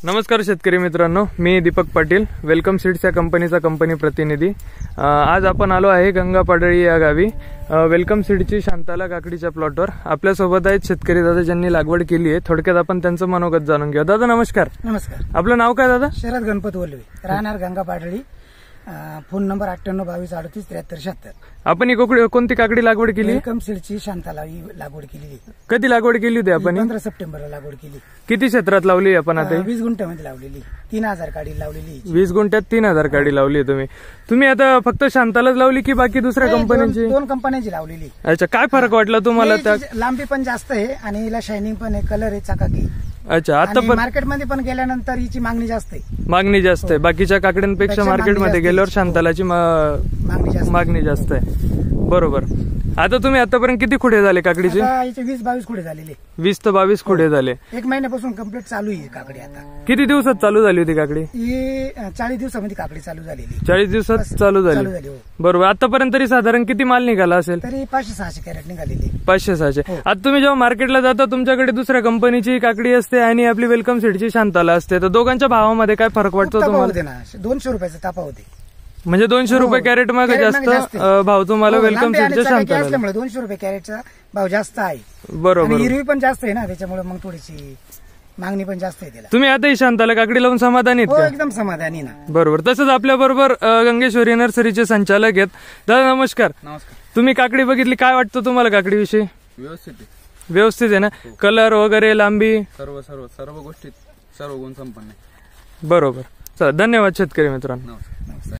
नमस्कार शेतकरी मित्रांनो, मी दीपक पाटील, वेलकम सीड्स या कंपनीचा कंपनी प्रतिनिधी। आज आपण आलो आहे गंगा पाडळी या गावी वेलकम सीडची शांताला काकडीच्या प्लॉटवर। आपल्या सोबत आहेत शेतकरी दादा ज्यांनी लागवड केली आहे। थोडक्यात आपण त्यांचं मनोगत जाणून घेऊ। दादा नमस्कार। नमस्कार। आपलं नाव काय दादा? शरद गणपत वल्लवे, राहणार गंगा पाडळी, फोन नंबर 9822387376। आपण कोणती काकडी लागवड केली? वेलकम सीडची शांताला ही लागवड केली। कधी लागवड केली होती आपण? 15 सप्टेंबरला लागवड केली। किती क्षेत्रात लावली आपण आता? 20 गुंठ्यामध्ये लावलेली, 3000 काडी लावलेली। 20 गुंठ्यात 3000 काडी लावली तुम्ही आता फक्त शांतालाच लावली की बाकी दुसऱ्या कंपन्यांची? दोन कंपन्यांची लावलेली। अच्छा, काय फरक वाटला तुम्हाला? त्या लांबी पण जास्त आहे आणि हिला शायनिंग पण आहे, कलर आहे चकाकी। अच्छा, आता पण मार्केटमध्ये पण गेल्यानंतर हिची मागणी जास्त आहे। मागणी जास्त आहे बाकीच्या काकड्यांपेक्षा। मार्केटमध्ये गेल्यावर शांतालाची मागणी जास्त आहे, बरोबर। आता तुम्ही आतापर्यंत किती खुडे झाले काकडीचे? 20-22 खुडे झालेले। 20 ते 22 खुडे झाले। एक महिन्यापासून कंप्लीट चालू आहे काकडी। आता किती दिवसात चालू झाली होती काकडी? ही 40 दिवसामध्ये काकडी चालू झालेली। 40 दिवसात चालू झाली, बरोबर। आतापर्यंत तरी साधारण किती माल निघाला असेल? तरी 500-600 कॅरेट निघालेली। 500-600। आता तुम्ही जेव्हा मार्केटला जाता तुमच्याकडे दुसऱ्या कंपनीची काकडी असते आणि आपली वेलकम सीडची शांताला असते, तर दोघांच्या भावामध्ये काय फरक वाटतो तुम्हाला? 200 रुपयाचा तफावत आहे। म्हणजे 200 रुपये कॅरेट मागे जास्त भाव तुम्हाला वेलकम सीडच्या शांताला असल्यामुळे 200 रुपये कॅरेटचा भाव जास्त आहे, बरोबर। हिरवी पण जास्त आहे ना, त्याच्यामुळे मग थोडीशी मागणी पण जास्त आहे त्याला। तुम्ही आता ही शांताला काकडी लावून समाधानी आहेत का? एकदम समाधानी ना, बरोबर। तसंच आपल्या बरोबर गंगेश्वरी नर्सरीचे संचालक आहेत। दादा नमस्कार। नमस्कार। तुम्ही काकडी बघितली, काय वाटतं तुम्हाला काकडीविषयी? व्यवस्थित आहे ना? कलर वगैरे, लांबी, सर्व गोष्टीत सर्व गुण संपन्न आहे, बरोबर। चला, धन्यवाद शेतकरी मित्रांनो। नमस्कार।